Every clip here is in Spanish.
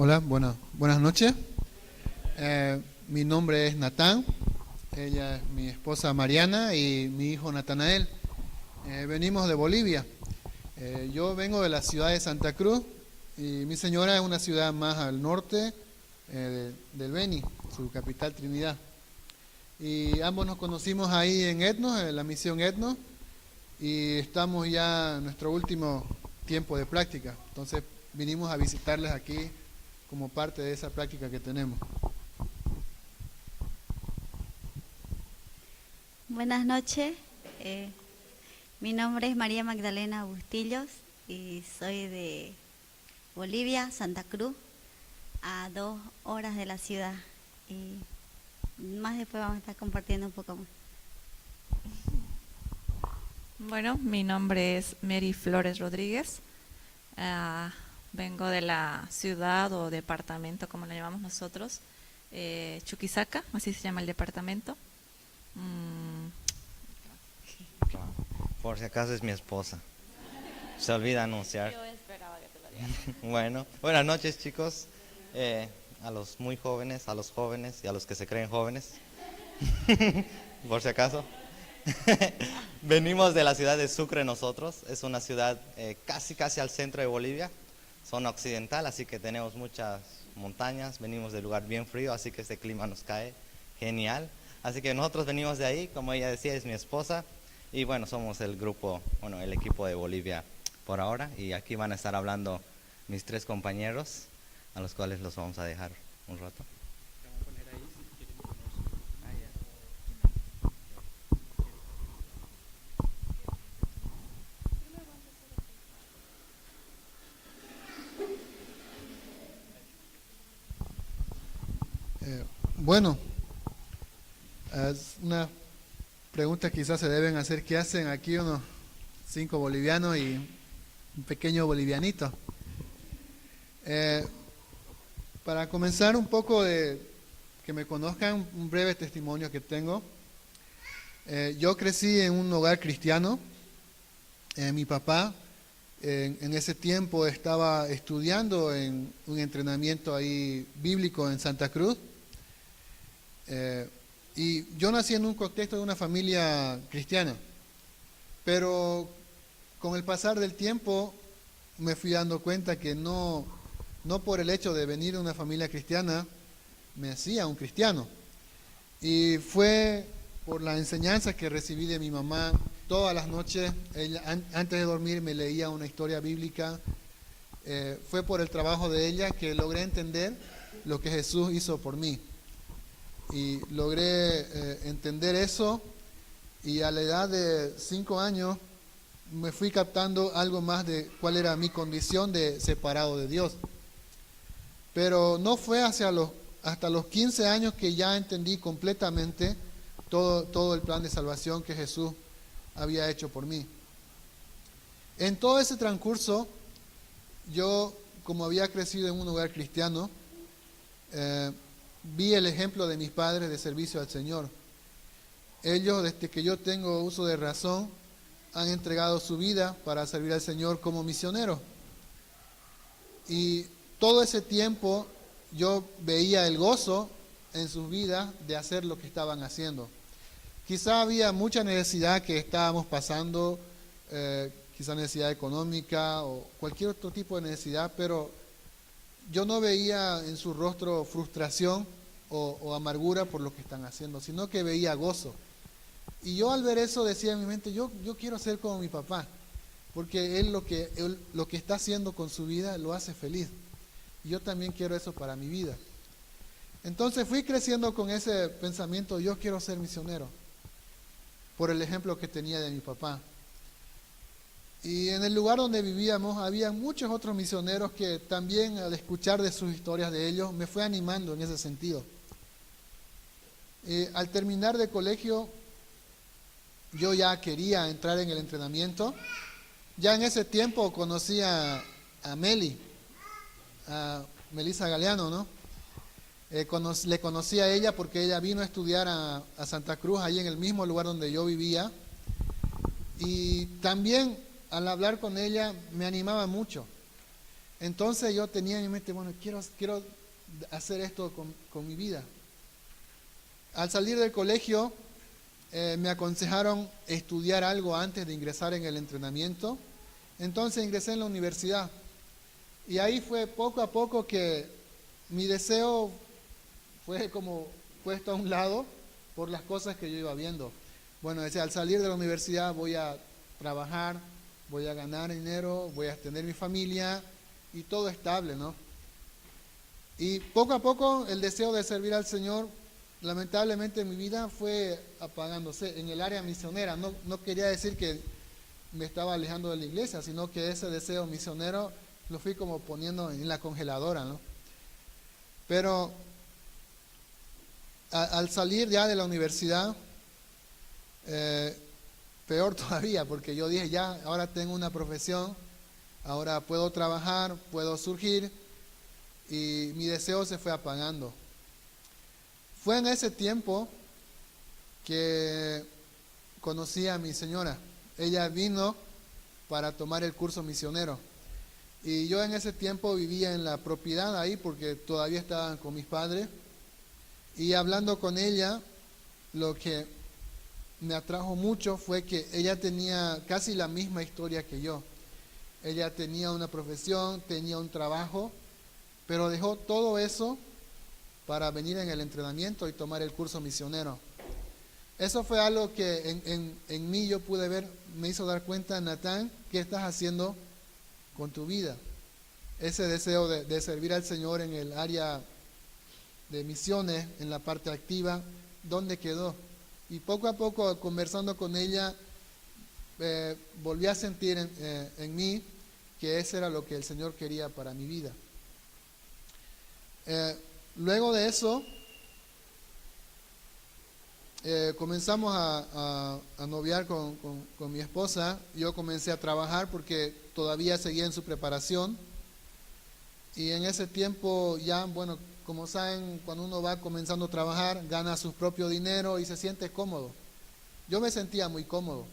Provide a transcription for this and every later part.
Hola, buenas noches. Mi nombre es Natán, ella es mi esposa Mariana y mi hijo Natanael. Venimos de Bolivia. Yo vengo de la ciudad de Santa Cruz y mi señora es una ciudad más al norte del Beni, su capital Trinidad. Y ambos nos conocimos ahí en Etnos, en la misión Etnos, y estamos ya en nuestro último tiempo de práctica. Entonces vinimos a visitarles aquí como parte de esa práctica que tenemos. Buenas noches, mi nombre es María Magdalena Bustillos y soy de Bolivia, Santa Cruz, a 2 horas de la ciudad, y más después vamos a estar compartiendo un poco más. Bueno, mi nombre es Mary Flores Rodríguez. Vengo de la ciudad o departamento, como lo llamamos nosotros, Chuquisaca, así se llama el departamento. Por si acaso es mi esposa. Se olvida anunciar. Yo esperaba que te lo digas. Bueno, buenas noches, chicos. A los muy jóvenes, a los jóvenes y a los que se creen jóvenes. Por si acaso. Venimos de la ciudad de Sucre nosotros. Es una ciudad casi al centro de Bolivia, zona occidental, así que tenemos muchas montañas. Venimos de lugar bien frío, así que este clima nos cae genial. Así que nosotros venimos de ahí, como ella decía, es mi esposa. Y bueno, somos el grupo, el equipo de Bolivia por ahora. Y aquí van a estar hablando mis 3 compañeros, a los cuales los vamos a dejar un rato. Bueno, es una pregunta que quizás se deben hacer: ¿qué hacen aquí unos 5 bolivianos y un pequeño bolivianito? Para comenzar un poco de que me conozcan, un breve testimonio que tengo. Yo crecí en un hogar cristiano. Mi papá en ese tiempo estaba estudiando en un entrenamiento ahí bíblico en Santa Cruz. Y yo nací en un contexto de una familia cristiana, pero con el pasar del tiempo me fui dando cuenta que no por el hecho de venir de una familia cristiana me hacía un cristiano. Y fue por la enseñanza que recibí de mi mamá todas las noches. Ella, antes de dormir, me leía una historia bíblica. Fue por el trabajo de ella que logré entender lo que Jesús hizo por mí. Y logré entender eso, y a la edad de 5 años me fui captando algo más de cuál era mi condición de separado de Dios. Pero no fue hasta los 15 años que ya entendí completamente todo el plan de salvación que Jesús había hecho por mí. En todo ese transcurso, yo, como había crecido en un hogar cristiano, vi el ejemplo de mis padres de servicio al Señor. Ellos, desde que yo tengo uso de razón, han entregado su vida para servir al Señor como misioneros. Y todo ese tiempo yo veía el gozo en sus vidas de hacer lo que estaban haciendo. Quizá había mucha necesidad que estábamos pasando, quizá necesidad económica o cualquier otro tipo de necesidad, pero yo no veía en su rostro frustración o amargura por lo que están haciendo, sino que veía gozo. Y yo al ver eso decía en mi mente, yo quiero ser como mi papá, porque él lo que está haciendo con su vida lo hace feliz. Y yo también quiero eso para mi vida. Entonces fui creciendo con ese pensamiento: yo quiero ser misionero, por el ejemplo que tenía de mi papá. Y en el lugar donde vivíamos había muchos otros misioneros que también, al escuchar de sus historias de ellos, me fue animando en ese sentido. Al terminar de colegio, yo ya quería entrar en el entrenamiento. Ya en ese tiempo conocí a Meli, a Melissa Galeano, ¿no? Le conocí a ella porque ella vino a estudiar a Santa Cruz, ahí en el mismo lugar donde yo vivía. Y también, al hablar con ella, me animaba mucho. Entonces yo tenía en mi mente, bueno, quiero hacer esto con mi vida. Al salir del colegio, me aconsejaron estudiar algo antes de ingresar en el entrenamiento. Entonces ingresé en la universidad. Y ahí fue poco a poco que mi deseo fue como puesto a un lado por las cosas que yo iba viendo. Bueno, decía, al salir de la universidad voy a trabajar, voy a ganar dinero, voy a tener mi familia y todo estable, ¿no? Y poco a poco el deseo de servir al Señor, lamentablemente en mi vida fue apagándose en el área misionera. No quería decir que me estaba alejando de la iglesia, sino que ese deseo misionero lo fui como poniendo en la congeladora, ¿no? Pero al salir ya de la universidad, peor todavía, porque yo dije, ya, ahora tengo una profesión, ahora puedo trabajar, puedo surgir, y mi deseo se fue apagando. Fue en ese tiempo que conocí a mi señora. Ella vino para tomar el curso misionero. Y yo en ese tiempo vivía en la propiedad ahí porque todavía estaba con mis padres. Y hablando con ella, lo que me atrajo mucho fue que ella tenía casi la misma historia que yo. Ella tenía una profesión, tenía un trabajo, pero dejó todo eso para venir en el entrenamiento y tomar el curso misionero. Eso fue algo que en mí yo pude ver, me hizo dar cuenta, Natán, ¿qué estás haciendo con tu vida? Ese deseo de servir al Señor en el área de misiones, en la parte activa, ¿dónde quedó? Y poco a poco, conversando con ella, volví a sentir en mí que eso era lo que el Señor quería para mi vida. Luego de eso, comenzamos a noviar con mi esposa. Yo comencé a trabajar porque todavía seguía en su preparación. Y en ese tiempo ya, bueno, como saben, cuando uno va comenzando a trabajar, gana su propio dinero y se siente cómodo. Yo me sentía muy cómodo.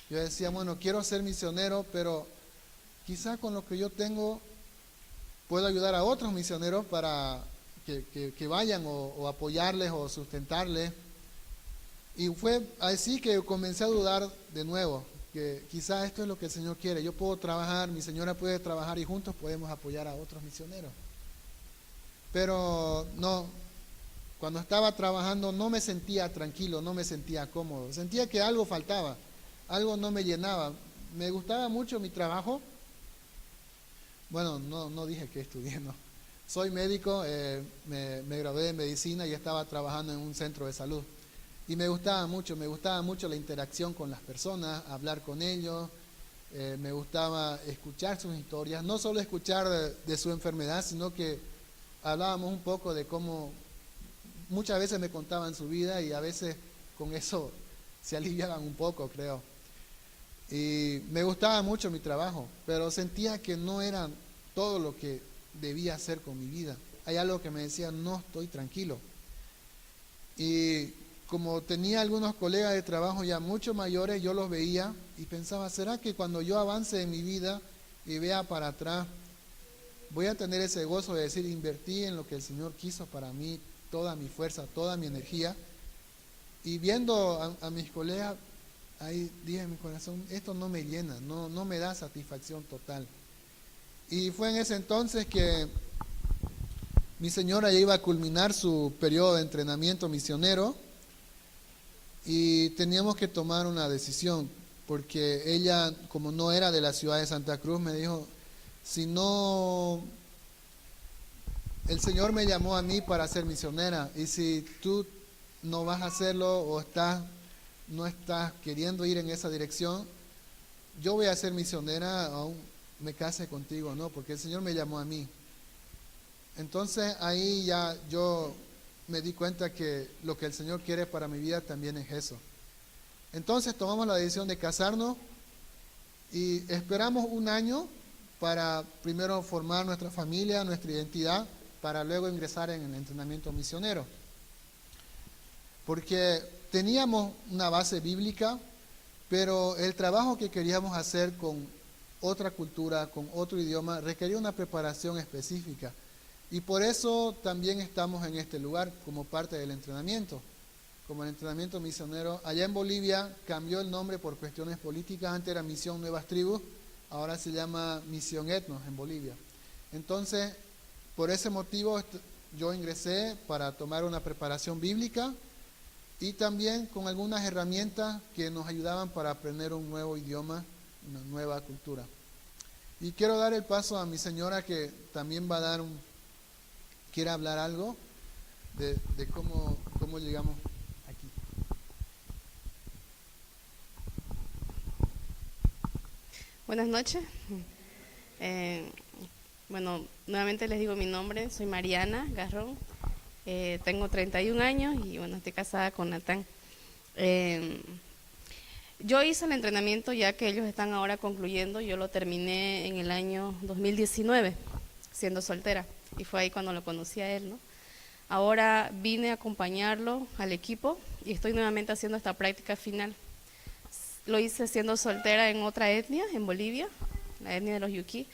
Yo decía, bueno, quiero ser misionero, pero quizá con lo que yo tengo puedo ayudar a otros misioneros para que vayan o apoyarles o sustentarles. Y fue así que comencé a dudar de nuevo, que quizá esto es lo que el Señor quiere. Yo puedo trabajar, mi señora puede trabajar y juntos podemos apoyar a otros misioneros. Pero no, cuando estaba trabajando no me sentía tranquilo, no me sentía cómodo. Sentía que algo faltaba, algo no me llenaba. Me gustaba mucho mi trabajo. Bueno, no dije que estudié, no. Soy médico, me gradué de medicina y estaba trabajando en un centro de salud. Y me gustaba mucho la interacción con las personas, hablar con ellos. Me gustaba escuchar sus historias, no solo escuchar de su enfermedad, sino que hablábamos un poco de cómo muchas veces me contaban su vida y a veces con eso se aliviaban un poco, creo. Y me gustaba mucho mi trabajo, pero sentía que no era todo lo que debía hacer con mi vida. Hay algo que me decía, no estoy tranquilo. Y como tenía algunos colegas de trabajo ya mucho mayores, yo los veía y pensaba, ¿será que cuando yo avance en mi vida y vea para atrás, voy a tener ese gozo de decir, invertí en lo que el Señor quiso para mí, toda mi fuerza, toda mi energía? Y viendo a mis colegas, ahí dije en mi corazón, esto no me llena, no me da satisfacción total. Y fue en ese entonces que mi señora ya iba a culminar su periodo de entrenamiento misionero y teníamos que tomar una decisión, porque ella, como no era de la ciudad de Santa Cruz, me dijo, si no, el Señor me llamó a mí para ser misionera, y si tú no vas a hacerlo o no estás queriendo ir en esa dirección, yo voy a ser misionera, aún me case contigo, ¿no? Porque el Señor me llamó a mí. Entonces ahí ya yo me di cuenta que lo que el Señor quiere para mi vida también es eso. Entonces tomamos la decisión de casarnos y esperamos un año para primero formar nuestra familia, nuestra identidad, para luego ingresar en el entrenamiento misionero. Porque teníamos una base bíblica, pero el trabajo que queríamos hacer con otra cultura, con otro idioma, requería una preparación específica. Y por eso también estamos en este lugar como parte del entrenamiento. Como el entrenamiento misionero, allá en Bolivia cambió el nombre por cuestiones políticas, antes era Misión Nuevas Tribus, ahora se llama Misión Etnos en Bolivia. Entonces, por ese motivo yo ingresé para tomar una preparación bíblica y también con algunas herramientas que nos ayudaban para aprender un nuevo idioma, una nueva cultura. Y quiero dar el paso a mi señora que también va a dar quiere hablar algo de cómo llegamos aquí. Buenas noches. Bueno, nuevamente les digo mi nombre, soy Mariana Garrón, tengo 31 años y bueno, estoy casada con Natán. Yo hice el entrenamiento ya que ellos están ahora concluyendo, yo lo terminé en el año 2019, siendo soltera, y fue ahí cuando lo conocí a él, ¿no? Ahora vine a acompañarlo al equipo y estoy nuevamente haciendo esta práctica final. Lo hice siendo soltera en otra etnia, en Bolivia, la etnia de los Yuquí,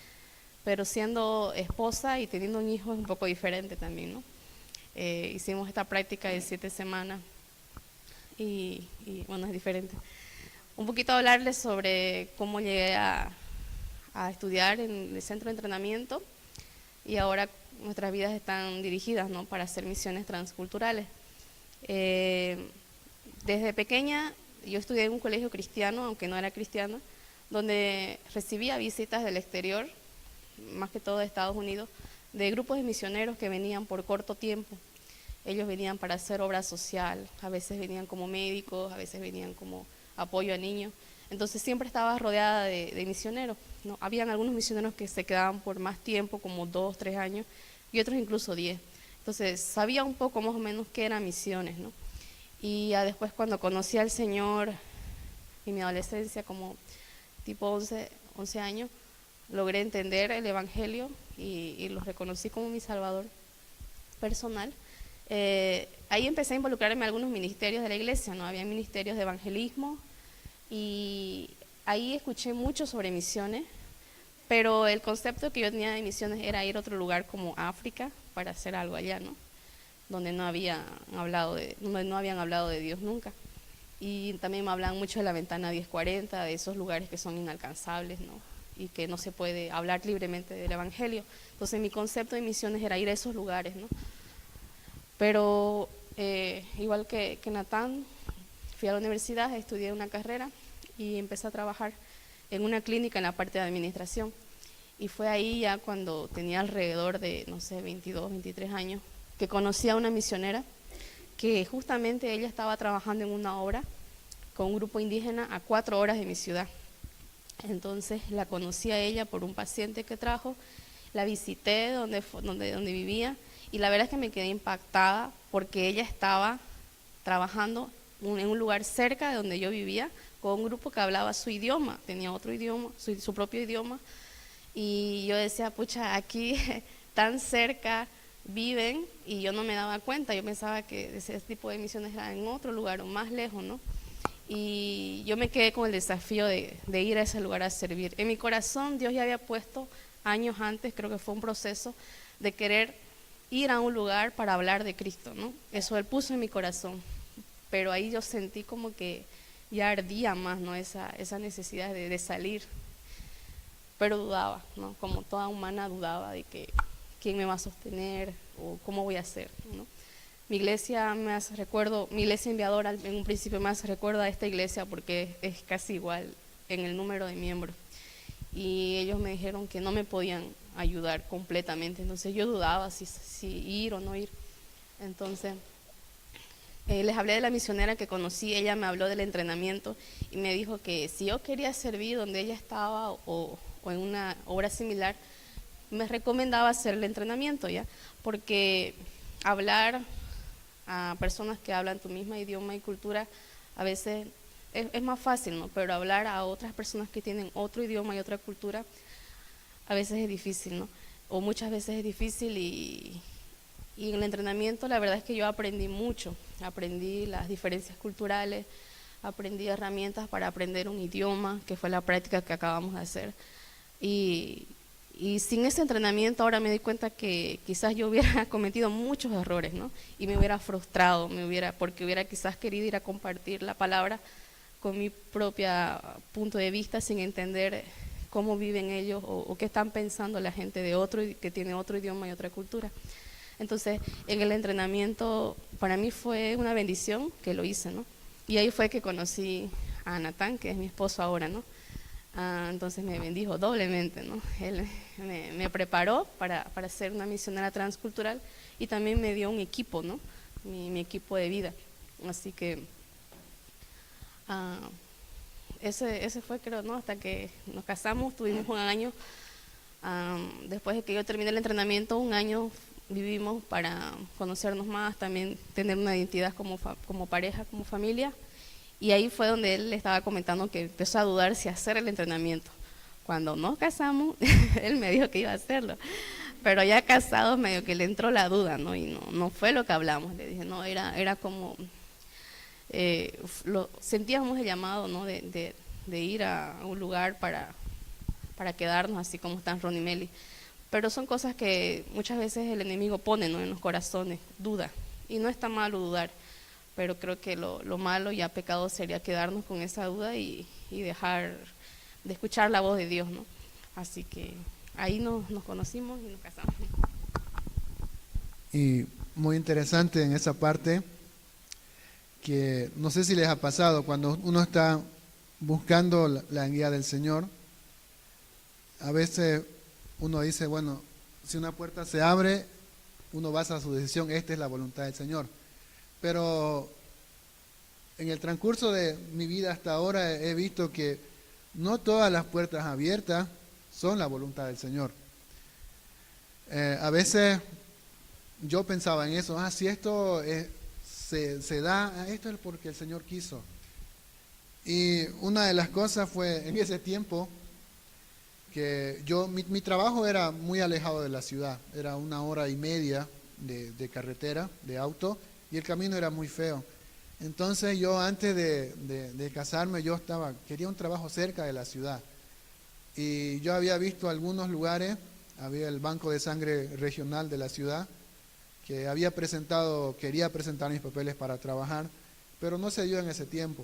pero siendo esposa y teniendo un hijo es un poco diferente también, ¿no? Hicimos esta práctica de 7 semanas y bueno, es diferente. Un poquito hablarles sobre cómo llegué a estudiar en el centro de entrenamiento y ahora nuestras vidas están dirigidas, ¿no?, para hacer misiones transculturales. Desde pequeña yo estudié en un colegio cristiano, aunque no era cristiano, donde recibía visitas del exterior, más que todo de Estados Unidos, de grupos de misioneros que venían por corto tiempo. Ellos venían para hacer obra social, a veces venían como médicos, a veces venían como apoyo a niños. Entonces siempre estaba rodeada de misioneros, ¿no? Habían algunos misioneros que se quedaban por más tiempo, como 2, 3 años, y otros incluso 10. Entonces sabía un poco más o menos qué eran misiones, ¿no? Y ya después cuando conocí al Señor en mi adolescencia, como tipo 11 años, logré entender el Evangelio y lo reconocí como mi Salvador personal. Ahí empecé a involucrarme en algunos ministerios de la iglesia, ¿no? Había ministerios de evangelismo y ahí escuché mucho sobre misiones, pero el concepto que yo tenía de misiones era ir a otro lugar como África para hacer algo allá, ¿no? Donde no habían hablado de Dios nunca. Y también me hablaban mucho de la ventana 1040, de esos lugares que son inalcanzables, ¿no?, y que no se puede hablar libremente del Evangelio. Entonces mi concepto de misiones era ir a esos lugares, ¿no? Pero igual que Natán, fui a la universidad, estudié una carrera y empecé a trabajar en una clínica en la parte de administración. Y fue ahí ya cuando tenía alrededor de, no sé, 22, 23 años, que conocí a una misionera que justamente ella estaba trabajando en una obra con un grupo indígena a 4 horas de mi ciudad. Entonces la conocí a ella por un paciente que trajo, la visité donde vivía y la verdad es que me quedé impactada porque ella estaba trabajando en un lugar cerca de donde yo vivía con un grupo que hablaba su idioma, tenía otro idioma, su propio idioma, y yo decía, pucha, aquí tan cerca viven y yo no me daba cuenta, yo pensaba que ese tipo de misiones eran en otro lugar o más lejos, ¿no? Y yo me quedé con el desafío de ir a ese lugar a servir. En mi corazón Dios ya había puesto años antes, creo que fue un proceso de querer ir a un lugar para hablar de Cristo, ¿no? Eso Él puso en mi corazón, pero ahí yo sentí como que ya ardía más, ¿no?, esa necesidad de salir, pero dudaba, ¿no?, como toda humana dudaba de que quién me va a sostener o cómo voy a hacer, ¿no? Mi iglesia mi iglesia enviadora en un principio me hace recuerdo a esta iglesia porque es casi igual en el número de miembros y ellos me dijeron que no me podían ayudar completamente, entonces yo dudaba si ir o no ir. Entonces les hablé de la misionera que conocí, ella me habló del entrenamiento y me dijo que si yo quería servir donde ella estaba o en una obra similar, me recomendaba hacer el entrenamiento, ¿ya? Porque hablar a personas que hablan tu misma idioma y cultura a veces es más fácil, ¿no? Pero hablar a otras personas que tienen otro idioma y otra cultura a veces es difícil, ¿no? O muchas veces es difícil y en el entrenamiento la verdad es que yo aprendí mucho, aprendí las diferencias culturales, aprendí herramientas para aprender un idioma, que fue la práctica que acabamos de hacer. Y, y sin ese entrenamiento ahora me di cuenta que quizás yo hubiera cometido muchos errores, ¿no? Y me hubiera frustrado, porque hubiera quizás querido ir a compartir la palabra con mi propio punto de vista sin entender cómo viven ellos o qué están pensando la gente de otro, que tiene otro idioma y otra cultura. Entonces, en el entrenamiento para mí fue una bendición que lo hice, ¿no? Y ahí fue que conocí a Natán, que es mi esposo ahora, ¿no? Entonces me bendijo doblemente, ¿no? Él me preparó para ser una misionera transcultural y también me dio un equipo, ¿no? Mi equipo de vida. Así que ese fue, creo, ¿no? Hasta que nos casamos, tuvimos un año. Después de que yo terminé el entrenamiento, un año vivimos para conocernos más, también tener una identidad como pareja, como familia. Y ahí fue donde él le estaba comentando que empezó a dudar si hacer el entrenamiento. Cuando nos casamos, él me dijo que iba a hacerlo. Pero ya casados medio que le entró la duda, ¿no? Y no fue lo que hablamos. Le dije, no, era como... sentíamos el llamado, ¿no? de ir a un lugar para quedarnos así como están Ron y Meli. Pero son cosas que muchas veces el enemigo pone, ¿no? En los corazones, duda. Y no está malo dudar. Pero creo que lo malo y pecado sería quedarnos con esa duda y dejar de escuchar la voz de Dios, ¿no? Así que ahí nos conocimos y nos casamos. Y muy interesante en esa parte, que no sé si les ha pasado, cuando uno está buscando la guía del Señor, a veces uno dice, bueno, si una puerta se abre, uno basa su decisión, esta es la voluntad del Señor. Pero en el transcurso de mi vida hasta ahora he visto que no todas las puertas abiertas son la voluntad del Señor. A veces yo pensaba en eso, si esto se da, esto es porque el Señor quiso. Y una de las cosas fue en ese tiempo que mi trabajo era muy alejado de la ciudad, era 1 hora y media de carretera, de auto, y el camino era muy feo. Entonces yo antes de casarme quería un trabajo cerca de la ciudad. Y yo había visto algunos lugares, había el banco de sangre regional de la ciudad, que quería presentar mis papeles para trabajar, pero no se dio en ese tiempo.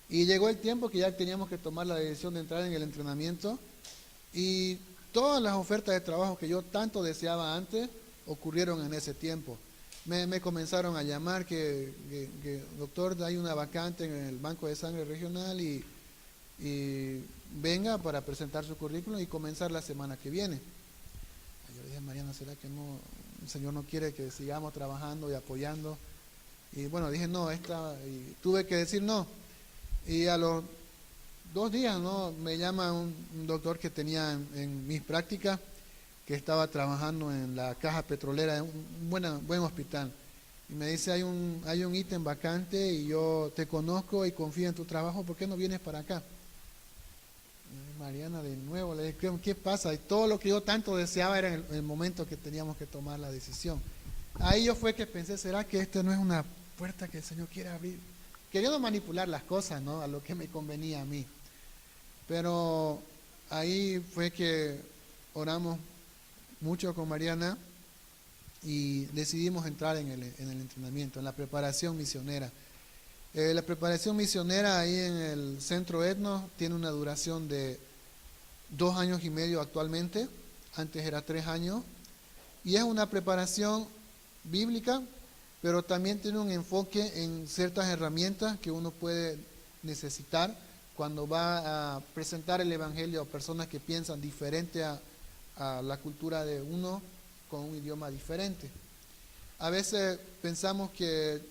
Y llegó el tiempo que ya teníamos que tomar la decisión de entrar en el entrenamiento, y todas las ofertas de trabajo que yo tanto deseaba antes ocurrieron en ese tiempo. Me comenzaron a llamar que doctor, hay una vacante en el banco de sangre regional y venga para presentar su currículum y comenzar la semana que viene. Yo le dije, Mariana, ¿será que no, el Señor no quiere que sigamos trabajando y apoyando? Y bueno, dije no, y tuve que decir no. Y a los 2 días, ¿no?, me llama un doctor que tenía en mis prácticas, que estaba trabajando en la caja petrolera, en un buen hospital. Y me dice, hay un ítem vacante y yo te conozco y confío en tu trabajo, ¿por qué no vienes para acá? Mariana, de nuevo, le dije, ¿qué pasa? Y todo lo que yo tanto deseaba era en el momento que teníamos que tomar la decisión. Ahí yo fue que pensé, ¿será que esta no es una puerta que el Señor quiere abrir? Queriendo manipular las cosas, ¿no?, a lo que me convenía a mí. Pero ahí fue que oramos mucho con Mariana y decidimos entrar en el entrenamiento, en la preparación misionera. La preparación misionera ahí en el Centro Etnos tiene una duración de 2 años y medio actualmente, antes era 3 años, y es una preparación bíblica, pero también tiene un enfoque en ciertas herramientas que uno puede necesitar cuando va a presentar el Evangelio a personas que piensan diferente a la cultura de uno, con un idioma diferente. A veces pensamos que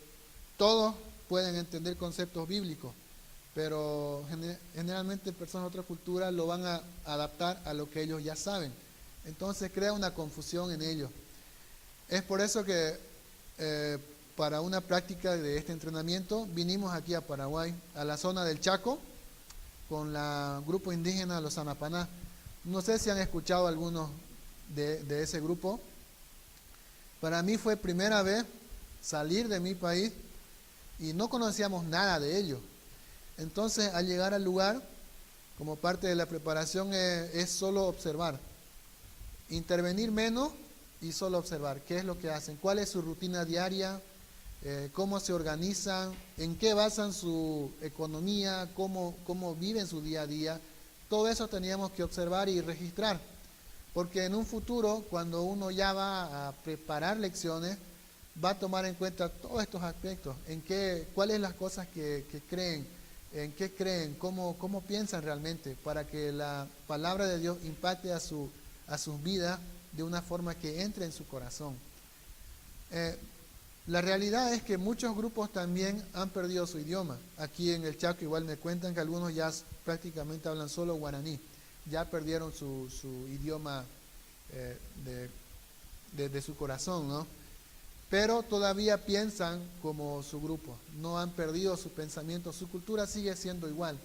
todos pueden entender conceptos bíblicos, pero generalmente personas de otra cultura lo van a adaptar a lo que ellos ya saben. Entonces crea una confusión en ellos. Es por eso que para una práctica de este entrenamiento vinimos aquí a Paraguay, a la zona del Chaco, con el grupo indígena Los Anapaná. No sé si han escuchado algunos de ese grupo. Para mí fue primera vez salir de mi país y no conocíamos nada de ellos. Entonces, al llegar al lugar, como parte de la preparación es solo observar, intervenir menos y solo observar qué es lo que hacen, cuál es su rutina diaria, cómo se organizan, en qué basan su economía, cómo viven su día a día. Todo eso teníamos que observar y registrar, porque en un futuro, cuando uno ya va a preparar lecciones, va a tomar en cuenta todos estos aspectos, cuáles las cosas que creen, en qué creen, cómo piensan realmente, para que la palabra de Dios impacte a sus vidas de una forma que entre en su corazón. La realidad es que muchos grupos también han perdido su idioma. Aquí en el Chaco igual me cuentan que algunos ya prácticamente hablan solo guaraní, ya perdieron su idioma de su corazón, ¿no? Pero todavía piensan como su grupo, no han perdido su pensamiento, su cultura sigue siendo igual.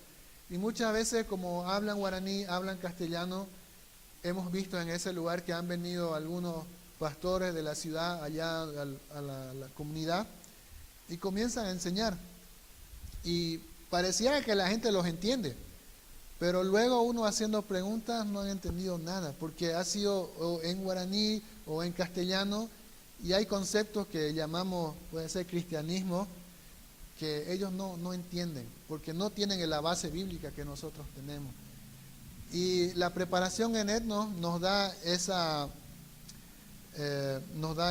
Y muchas veces como hablan guaraní, hablan castellano, hemos visto en ese lugar que han venido algunos pastores de la ciudad allá a la comunidad y comienzan a enseñar. Y pareciera que la gente los entiende, pero luego uno haciendo preguntas no han entendido nada, porque ha sido o en guaraní o en castellano, y hay conceptos que llamamos, puede ser cristianismo, que ellos no entienden, porque no tienen la base bíblica que nosotros tenemos. Y la preparación en Etnos nos da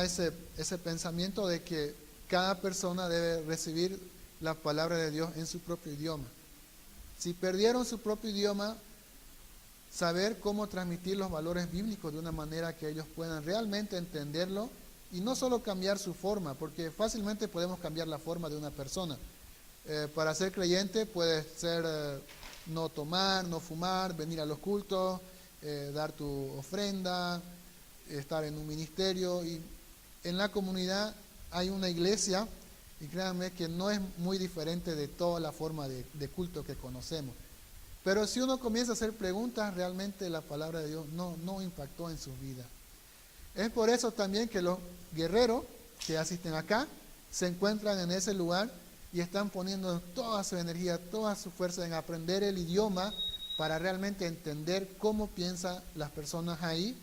ese pensamiento de que cada persona debe recibir la palabra de Dios en su propio idioma. Si perdieron su propio idioma, saber cómo transmitir los valores bíblicos de una manera que ellos puedan realmente entenderlo y no solo cambiar su forma, porque fácilmente podemos cambiar la forma de una persona. Para ser creyente puede ser no tomar, no fumar, venir a los cultos, dar tu ofrenda, estar en un ministerio. Y en la comunidad hay una iglesia, y créanme que no es muy diferente de toda la forma de culto que conocemos. Pero si uno comienza a hacer preguntas, realmente la palabra de Dios no impactó en sus vidas. Es por eso también que los guerreros que asisten acá se encuentran en ese lugar y están poniendo toda su energía, toda su fuerza en aprender el idioma para realmente entender cómo piensan las personas ahí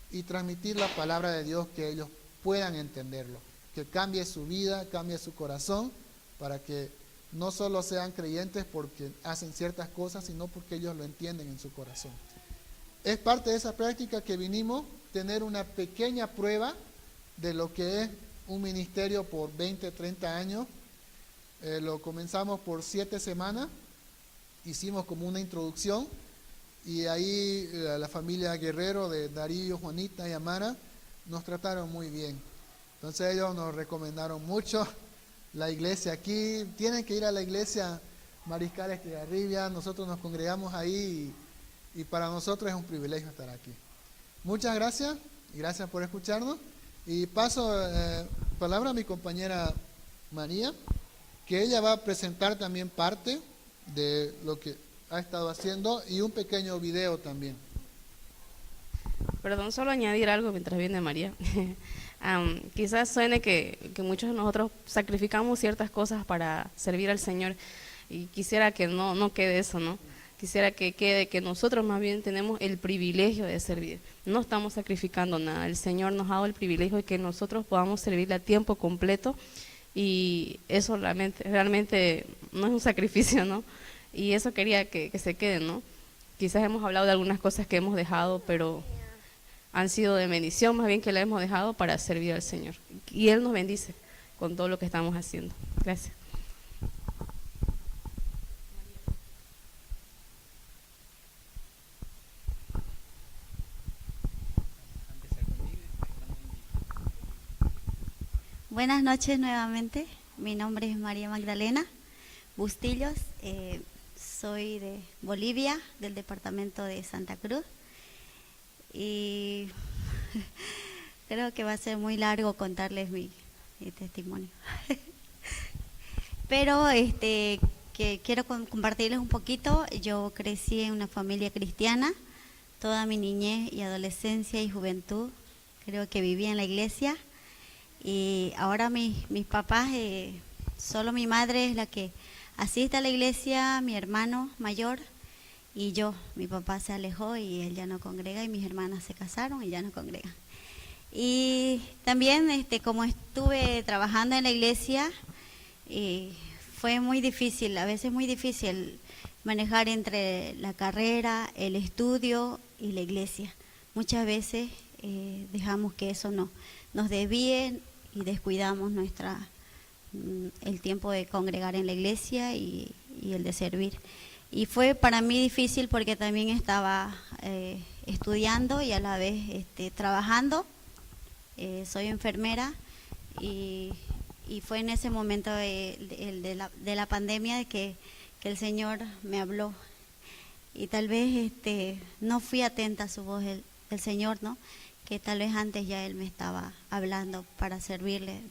y transmitir la palabra de Dios, que ellos puedan entenderlo, que cambie su vida, cambie su corazón, para que no solo sean creyentes porque hacen ciertas cosas, sino porque ellos lo entienden en su corazón. Es parte de esa práctica que vinimos, tener una pequeña prueba de lo que es un ministerio por 20, 30 años. Lo comenzamos por 7 semanas, hicimos como una introducción, y ahí la familia Guerrero de Darío, Juanita y Amara nos trataron muy bien. Entonces ellos nos recomendaron mucho la iglesia aquí. Tienen que ir a la iglesia Mariscal Estigarribia, nosotros nos congregamos ahí y para nosotros es un privilegio estar aquí. Muchas gracias y gracias por escucharnos. Y paso palabra a mi compañera María, que ella va a presentar también parte de lo que ha estado haciendo y un pequeño video también. Perdón, solo añadir algo mientras viene María. Quizás suene que muchos de nosotros sacrificamos ciertas cosas para servir al Señor, y quisiera que no quede eso, ¿no? Quisiera que quede que nosotros más bien tenemos el privilegio de servir. No estamos sacrificando nada. El Señor nos ha dado el privilegio de que nosotros podamos servirle a tiempo completo, y eso realmente no es un sacrificio, ¿no? Y eso quería que se quede, ¿no? Quizás hemos hablado de algunas cosas que hemos dejado, pero han sido de bendición, más bien que la hemos dejado para servir al Señor. Y Él nos bendice con todo lo que estamos haciendo. Gracias. Buenas noches nuevamente. Mi nombre es María Magdalena Bustillos. Soy de Bolivia, del departamento de Santa Cruz. Y creo que va a ser muy largo contarles mi testimonio. Pero que quiero compartirles un poquito. Yo crecí en una familia cristiana. Toda mi niñez y adolescencia y juventud creo que viví en la iglesia. Y ahora mis papás, solo mi madre es la que asiste a la iglesia, mi hermano mayor, y yo. Mi papá se alejó y él ya no congrega, y mis hermanas se casaron y ya no congregan. Y también como estuve trabajando en la iglesia, fue muy difícil, a veces muy difícil manejar entre la carrera, el estudio y la iglesia. Muchas veces dejamos que eso nos desvíe y descuidamos el tiempo de congregar en la iglesia y el de servir. Y fue para mí difícil porque también estaba estudiando y a la vez trabajando. Soy enfermera y fue en ese momento de la pandemia que el Señor me habló. Y tal vez no fui atenta a su voz el Señor, ¿no? Que tal vez antes ya Él me estaba hablando para servirle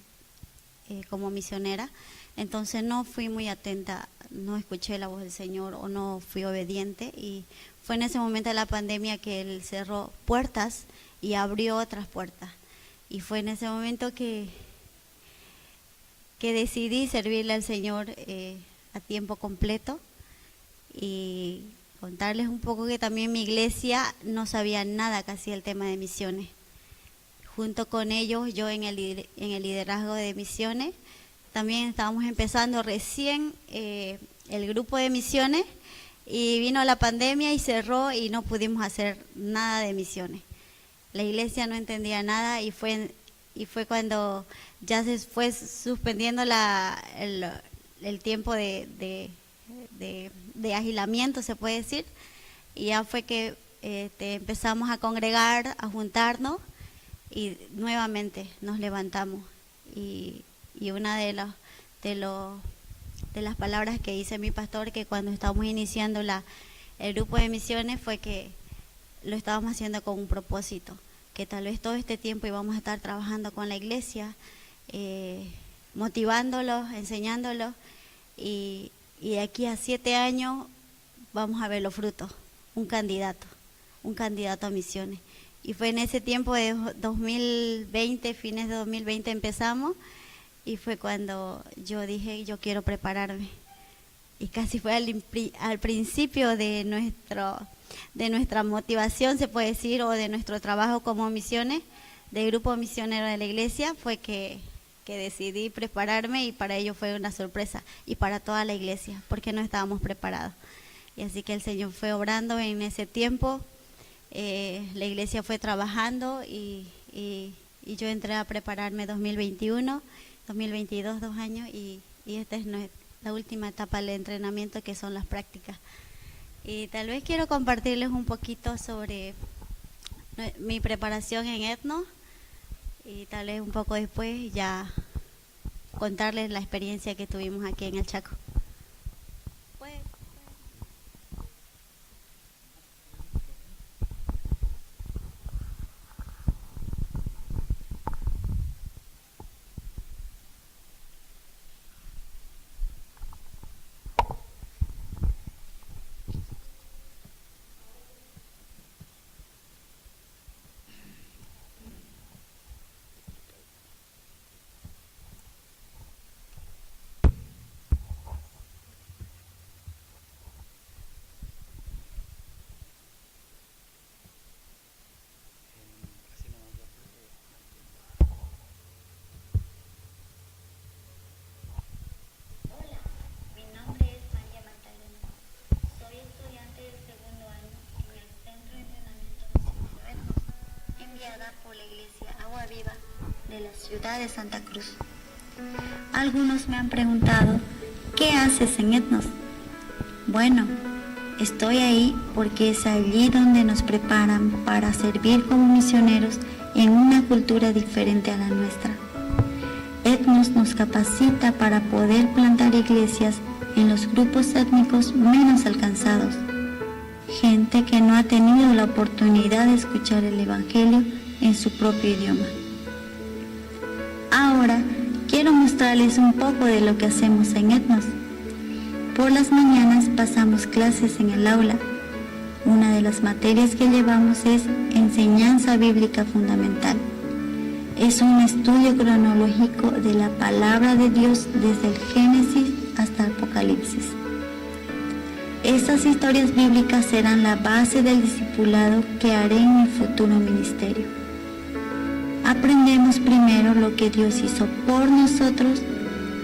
como misionera. Entonces no fui muy atenta, no escuché la voz del Señor o no fui obediente, y fue en ese momento de la pandemia que Él cerró puertas y abrió otras puertas. Y fue en ese momento que decidí servirle al Señor a tiempo completo. Y contarles un poco que también mi iglesia no sabía nada casi del tema de misiones. Junto con ellos, yo en el liderazgo de misiones, también estábamos empezando recién el grupo de misiones, y vino la pandemia y cerró y no pudimos hacer nada de misiones. La iglesia no entendía nada y fue cuando ya se fue suspendiendo el tiempo de aislamiento, se puede decir, y ya fue que empezamos a congregar, a juntarnos, y nuevamente nos levantamos. Y una de las palabras que dice mi pastor, que cuando estábamos iniciando el grupo de misiones, fue que lo estábamos haciendo con un propósito, que tal vez todo este tiempo íbamos a estar trabajando con la iglesia, motivándolos, enseñándolos, y de aquí a 7 años vamos a ver los frutos, un candidato a misiones. Y fue en ese tiempo de 2020, fines de 2020 empezamos, y fue cuando yo dije, yo quiero prepararme. Y casi fue al principio de nuestra motivación, se puede decir, o de nuestro trabajo como misiones, del grupo misionero de la iglesia, fue que decidí prepararme, y para ello fue una sorpresa, y para toda la iglesia, porque no estábamos preparados. Y así que el Señor fue obrando en ese tiempo, la iglesia fue trabajando, y yo entré a prepararme 2021, 2022, 2 años, y esta es la última etapa del entrenamiento, que son las prácticas. Y tal vez quiero compartirles un poquito sobre mi preparación en Etnos, y tal vez un poco después ya contarles la experiencia que tuvimos aquí en el Chaco. Por la iglesia Agua Viva de la ciudad de Santa Cruz. Algunos me han preguntado, ¿qué haces en Etnos? Bueno, estoy ahí porque es allí donde nos preparan para servir como misioneros en una cultura diferente a la nuestra. Etnos nos capacita para poder plantar iglesias en los grupos étnicos menos alcanzados, gente que no ha tenido la oportunidad de escuchar el Evangelio en su propio idioma. Ahora quiero mostrarles un poco de lo que hacemos en Etnos. Por las mañanas pasamos clases en el aula. Una de las materias que llevamos es Enseñanza Bíblica Fundamental. Es un estudio cronológico de la palabra de Dios desde el Génesis hasta el Apocalipsis. Estas historias bíblicas serán la base del discipulado que haré en mi futuro ministerio. Aprendemos primero lo que Dios hizo por nosotros,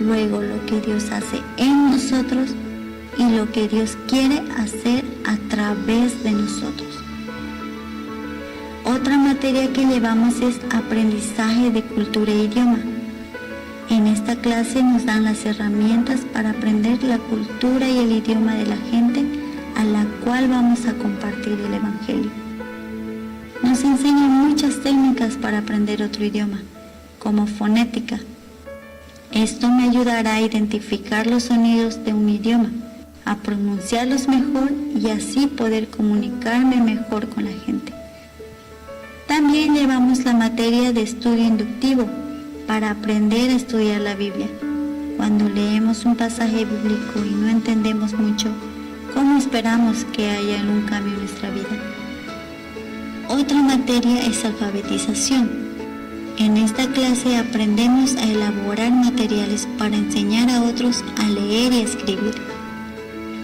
luego lo que Dios hace en nosotros y lo que Dios quiere hacer a través de nosotros. Otra materia que llevamos es aprendizaje de cultura e idioma. En esta clase nos dan las herramientas para aprender la cultura y el idioma de la gente a la cual vamos a compartir el Evangelio. Nos enseñan muchas técnicas para aprender otro idioma, como fonética. Esto me ayudará a identificar los sonidos de un idioma, a pronunciarlos mejor y así poder comunicarme mejor con la gente. También llevamos la materia de estudio inductivo para aprender a estudiar la Biblia. Cuando leemos un pasaje bíblico y no entendemos mucho, ¿cómo esperamos que haya un cambio en nuestra vida? Otra materia es alfabetización. En esta clase aprendemos a elaborar materiales para enseñar a otros a leer y a escribir.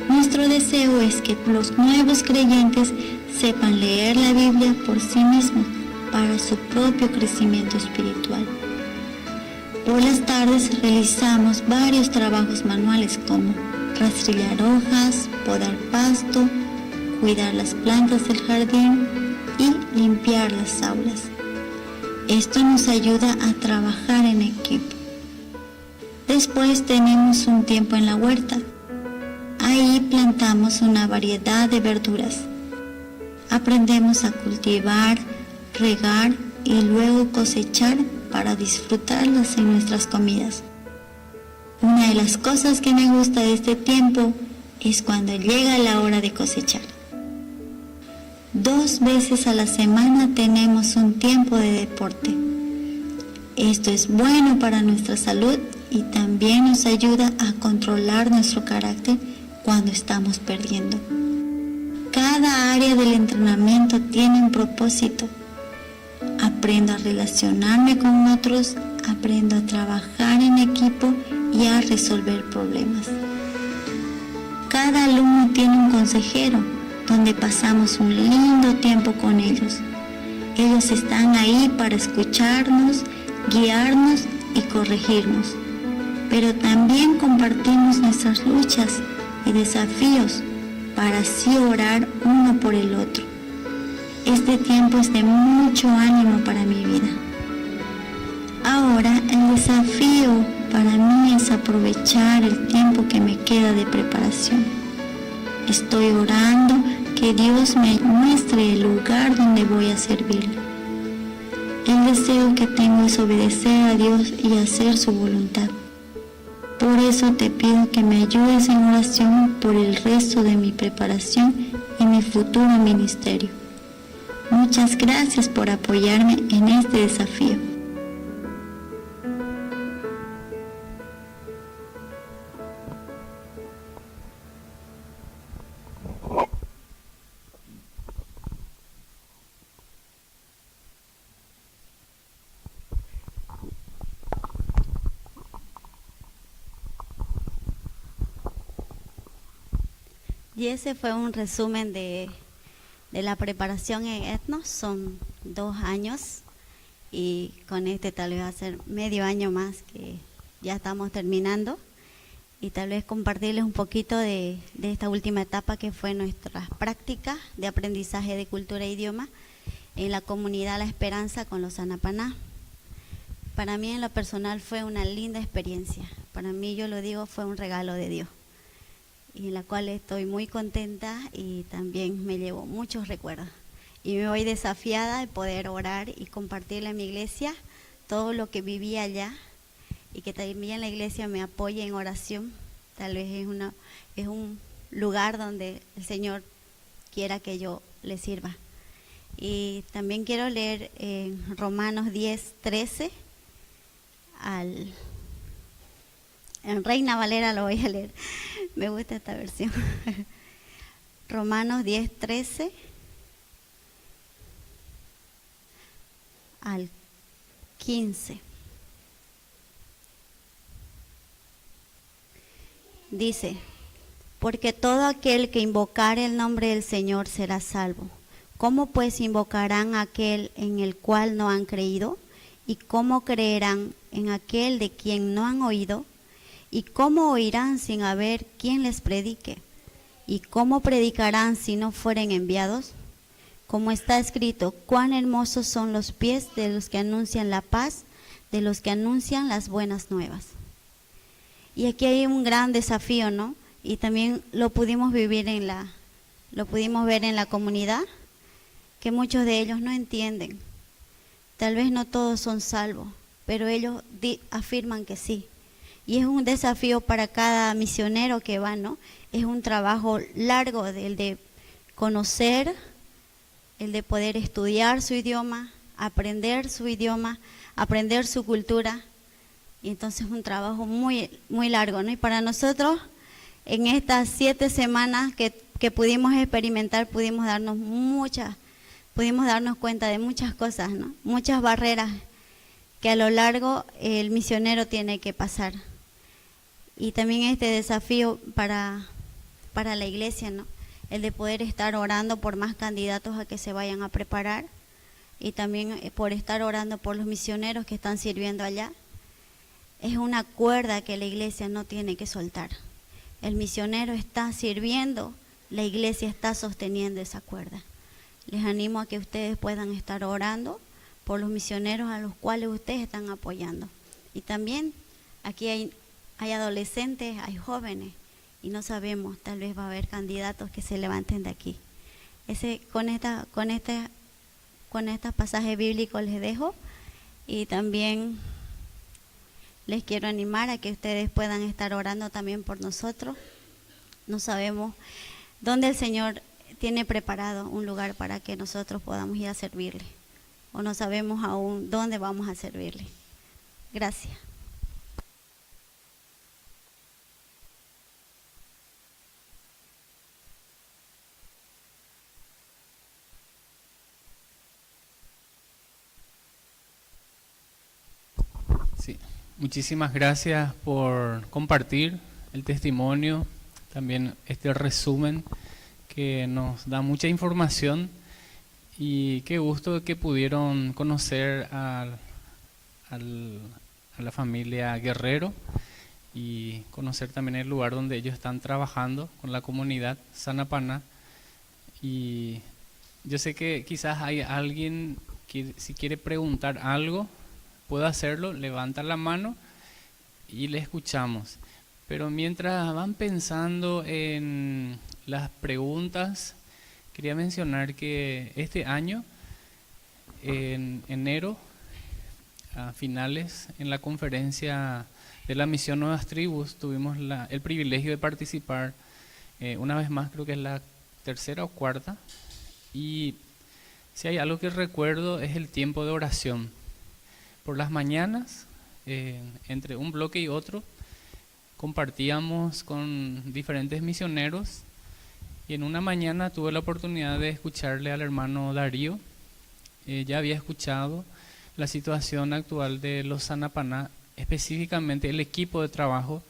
Nuestro deseo es que los nuevos creyentes sepan leer la Biblia por sí mismos para su propio crecimiento espiritual. Por las tardes realizamos varios trabajos manuales como rastrillar hojas, podar pasto, cuidar las plantas del jardín y limpiar las aulas. Esto nos ayuda a trabajar en equipo. Después tenemos un tiempo en la huerta. Ahí plantamos una variedad de verduras. Aprendemos a cultivar, regar y luego cosechar para disfrutarlas en nuestras comidas. Una de las cosas que me gusta de este tiempo es cuando llega la hora de cosechar. 2 veces a la semana tenemos un tiempo de deporte. Esto es bueno para nuestra salud y también nos ayuda a controlar nuestro carácter cuando estamos perdiendo. Cada área del entrenamiento tiene un propósito. Aprendo a relacionarme con otros, aprendo a trabajar en equipo y a resolver problemas. Cada alumno tiene un consejero donde pasamos un lindo tiempo con ellos. Ellos están ahí para escucharnos, guiarnos y corregirnos. Pero también compartimos nuestras luchas y desafíos para así orar uno por el otro. Este tiempo es de mucho ánimo para mi vida. Ahora el desafío para mí es aprovechar el tiempo que me queda de preparación. Estoy orando que Dios me muestre el lugar donde voy a servirle. El deseo que tengo es obedecer a Dios y hacer su voluntad. Por eso te pido que me ayudes en oración por el resto de mi preparación y mi futuro ministerio. Muchas gracias por apoyarme en este desafío. Y ese fue un resumen de la preparación en Etnos. Son 2 años y con este tal vez va a ser medio año más que ya estamos terminando, y tal vez compartirles un poquito de esta última etapa que fue nuestras prácticas de aprendizaje de cultura e idioma en la comunidad La Esperanza con los Anapaná. Para mí en lo personal fue una linda experiencia. Para mí, yo lo digo, fue un regalo de Dios, y en la cual estoy muy contenta y también me llevo muchos recuerdos. Y me voy desafiada de poder orar y compartirle en mi iglesia todo lo que viví allá, y que también la iglesia me apoye en oración. Tal vez es un lugar donde el Señor quiera que yo le sirva. Y también quiero leer en Romanos 10:13, en Reina Valera lo voy a leer. Me gusta esta versión. Romanos 10:13 al 15. Dice: Porque todo aquel que invocare el nombre del Señor será salvo. ¿Cómo pues invocarán a aquel en el cual no han creído? ¿Y cómo creerán en aquel de quien no han oído? ¿Y cómo oirán sin haber quien les predique? ¿Y cómo predicarán si no fueren enviados? Como está escrito, cuán hermosos son los pies de los que anuncian la paz, de los que anuncian las buenas nuevas. Y aquí hay un gran desafío, ¿no? Y también lo pudimos vivir lo pudimos ver en la comunidad, que muchos de ellos no entienden. Tal vez no todos son salvos, pero ellos afirman que sí. Y es un desafío para cada misionero que va, ¿no? Es un trabajo largo el de conocer, el de poder estudiar su idioma, aprender su cultura. Y entonces es un trabajo muy, muy largo, ¿no? Y para nosotros, en estas 7 semanas que pudimos experimentar, pudimos darnos cuenta de muchas cosas, ¿no? Muchas barreras que a lo largo el misionero tiene que pasar. Y también este desafío para la iglesia, ¿no? El de poder estar orando por más candidatos a que se vayan a preparar, y también por estar orando por los misioneros que están sirviendo allá. Es una cuerda que la iglesia no tiene que soltar. El misionero está sirviendo, la iglesia está sosteniendo esa cuerda. Les animo a que ustedes puedan estar orando por los misioneros a los cuales ustedes están apoyando. Y también aquí hay adolescentes, hay jóvenes, y no sabemos, tal vez va a haber candidatos que se levanten de aquí. Con estos pasajes bíblicos les dejo, y también les quiero animar a que ustedes puedan estar orando también por nosotros. No sabemos dónde el Señor tiene preparado un lugar para que nosotros podamos ir a servirle, o no sabemos aún dónde vamos a servirle. Gracias. Sí, muchísimas gracias por compartir el testimonio, también este resumen que nos da mucha información, y qué gusto que pudieron conocer a la familia Guerrero y conocer también el lugar donde ellos están trabajando con la comunidad Sanapaná. Y yo sé que quizás hay alguien que si quiere preguntar algo, puede hacerlo, levanta la mano y le escuchamos. Pero mientras van pensando en las preguntas, quería mencionar que este año, en enero, a finales, en la conferencia de la Misión Nuevas Tribus, tuvimos el privilegio de participar una vez más, creo que es la 3ª o 4ª, y si hay algo que recuerdo es el tiempo de oración. Por las mañanas, entre un bloque y otro, compartíamos con diferentes misioneros, y en una mañana tuve la oportunidad de escucharle al hermano Darío. Ya había escuchado la situación actual de los Sanapaná, específicamente el equipo de trabajo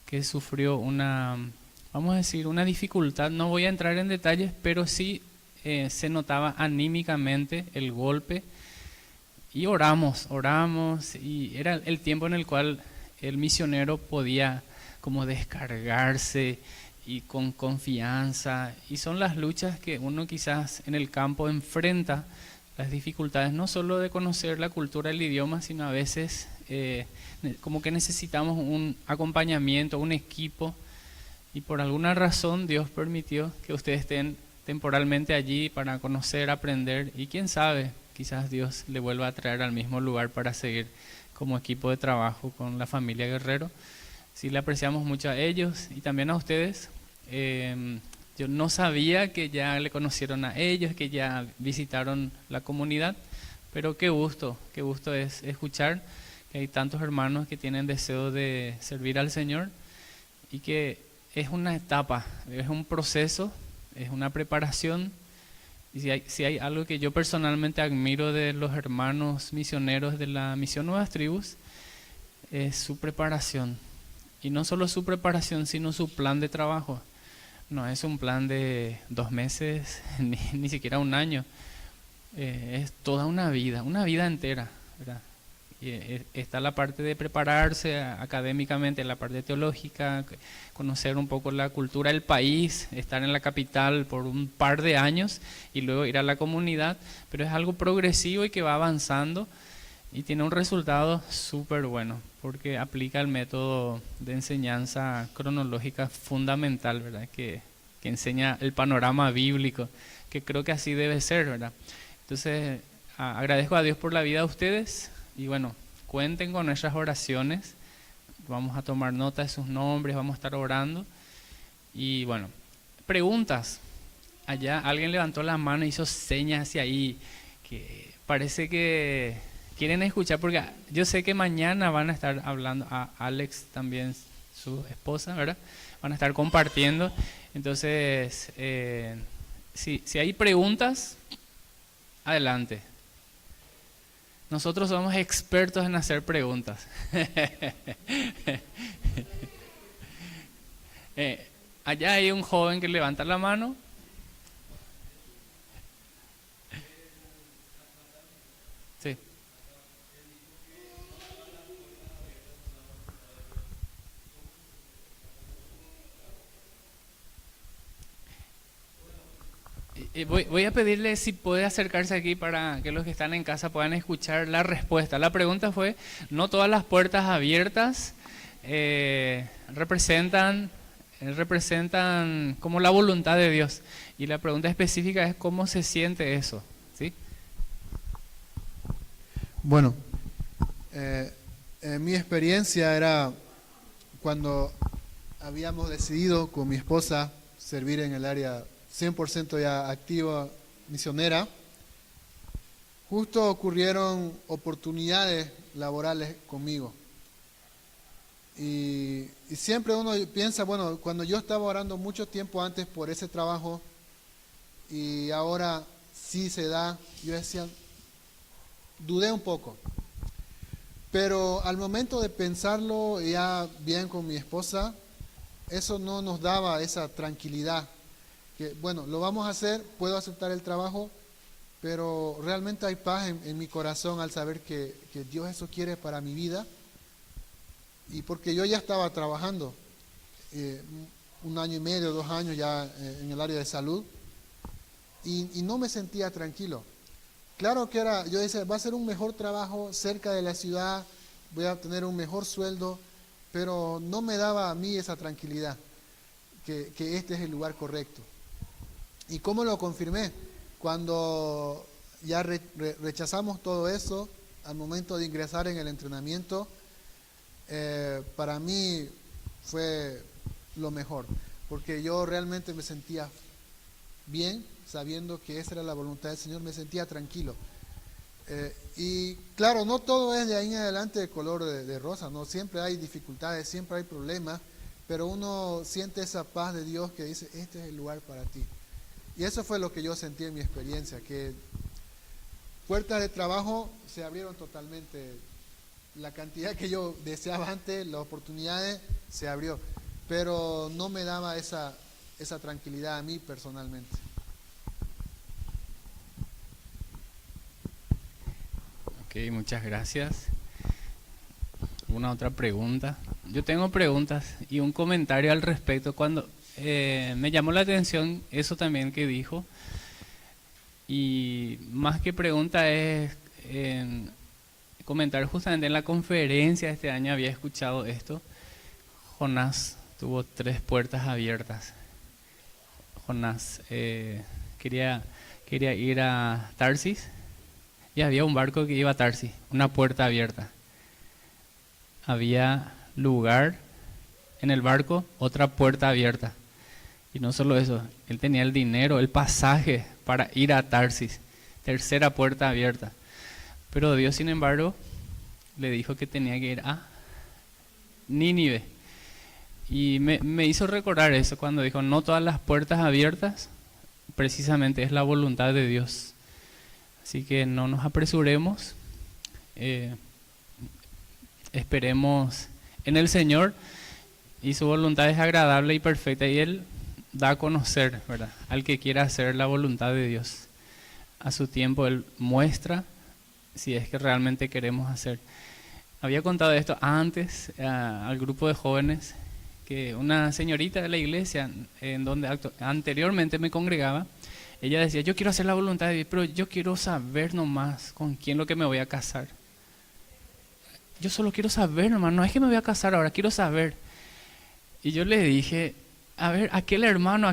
que sufrió vamos a decir, una dificultad. No voy a entrar en detalles, pero sí se notaba anímicamente el golpe. Y oramos, y era el tiempo en el cual el misionero podía como descargarse y con confianza. Y son las luchas que uno quizás en el campo enfrenta, las dificultades no solo de conocer la cultura, el idioma, sino a veces como que necesitamos un acompañamiento, un equipo. Y por alguna razón Dios permitió que ustedes estén temporalmente allí para conocer, aprender, y quién sabe, quizás Dios le vuelva a traer al mismo lugar para seguir como equipo de trabajo con la familia Guerrero. Sí, le apreciamos mucho a ellos y también a ustedes. Yo no sabía que ya le conocieron a ellos, que ya visitaron la comunidad, pero qué gusto es escuchar que hay tantos hermanos que tienen deseo de servir al Señor, y que es una etapa, es un proceso, es una preparación. Y si hay algo que yo personalmente admiro de los hermanos misioneros de la Misión Nuevas Tribus, es su preparación. Y no solo su preparación, sino su plan de trabajo. no es un plan de 2 meses, ni siquiera un año. Es toda una vida entera, ¿verdad? Y está la parte de prepararse académicamente, la parte teológica, conocer un poco la cultura del país, estar en la capital por un par de años y luego ir a la comunidad, pero es algo progresivo y que va avanzando y tiene un resultado súper bueno, porque aplica el método de enseñanza cronológica fundamental, ¿verdad? Que enseña el panorama bíblico, que creo que así debe ser, ¿verdad? Entonces, agradezco a Dios por la vida de ustedes. Y bueno, cuenten con nuestras oraciones, vamos a tomar nota de sus nombres, vamos a estar orando. Y bueno, preguntas. Allá alguien levantó la mano y hizo señas hacia ahí, que parece que quieren escuchar, porque yo sé que mañana van a estar hablando, a Alex también, su esposa, ¿verdad? Van a estar compartiendo. Entonces, si hay preguntas, adelante. Nosotros somos expertos en hacer preguntas. Allá hay un joven que levanta la mano. Sí. Voy a pedirle si puede acercarse aquí para que los que están en casa puedan escuchar la respuesta. La pregunta fue, no todas las puertas abiertas representan como la voluntad de Dios. Y la pregunta específica es, ¿cómo se siente eso? ¿Sí? Bueno, mi experiencia era cuando habíamos decidido con mi esposa servir en el área 100% ya activa misionera. Justo ocurrieron oportunidades laborales conmigo. Y siempre uno piensa, bueno, cuando yo estaba orando mucho tiempo antes por ese trabajo y ahora sí se da, yo decía, dudé un poco. Pero al momento de pensarlo ya bien con mi esposa, eso no nos daba esa tranquilidad. Que bueno, lo vamos a hacer, puedo aceptar el trabajo, pero realmente hay paz en mi corazón al saber que Dios eso quiere para mi vida. Y porque yo ya estaba trabajando 1 año y medio, 2 años ya en el área de salud y no me sentía tranquilo. Claro que yo decía, va a ser un mejor trabajo cerca de la ciudad, voy a obtener un mejor sueldo, pero no me daba a mí esa tranquilidad, que este es el lugar correcto. ¿Y cómo lo confirmé? Cuando ya rechazamos todo eso, al momento de ingresar en el entrenamiento, para mí fue lo mejor, porque yo realmente me sentía bien, sabiendo que esa era la voluntad del Señor, me sentía tranquilo. Y claro, no todo es de ahí en adelante de color de rosa, no, siempre hay dificultades, siempre hay problemas, pero uno siente esa paz de Dios que dice, este es el lugar para ti. Y eso fue lo que yo sentí en mi experiencia, que puertas de trabajo se abrieron totalmente. La cantidad que yo deseaba antes, las oportunidades, se abrió. Pero no me daba esa tranquilidad a mí personalmente. Ok, muchas gracias. ¿Alguna otra pregunta? Yo tengo preguntas y un comentario al respecto. Cuando me llamó la atención eso también que dijo. Y más que pregunta es comentar justamente en la conferencia de este año había escuchado esto. Jonás tuvo 3 puertas abiertas. Jonás quería ir a Tarsis y había un barco que iba a Tarsis, una puerta abierta. Había lugar en el barco, otra puerta abierta. Y no solo eso, él tenía el dinero, el pasaje para ir a Tarsis, 3ª puerta abierta. Pero Dios, sin embargo, le dijo que tenía que ir a Nínive. Y me hizo recordar eso cuando dijo, no todas las puertas abiertas, precisamente es la voluntad de Dios. Así que no nos apresuremos, esperemos en el Señor, y su voluntad es agradable y perfecta, y Él da a conocer, ¿verdad?, al que quiera hacer la voluntad de Dios. A su tiempo Él muestra si es que realmente queremos hacer. Había contado esto antes al grupo de jóvenes, que una señorita de la iglesia en donde anteriormente me congregaba, ella decía, yo quiero hacer la voluntad de Dios, pero yo quiero saber nomás con quién lo que me voy a casar. Yo solo quiero saber nomás, no es que me voy a casar ahora, quiero saber. Y yo le dije, a ver, aquel hermano,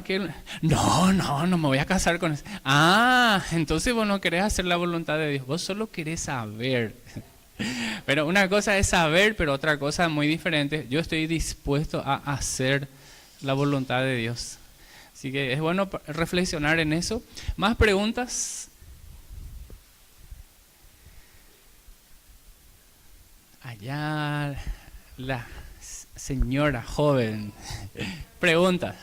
no me voy a casar con ese. Ah, entonces vos no querés hacer la voluntad de Dios, vos solo querés saber. Pero una cosa es saber, pero otra cosa muy diferente, yo estoy dispuesto a hacer la voluntad de Dios. Así que es bueno reflexionar en eso. ¿Más preguntas? Allá la señora joven. Pregunta.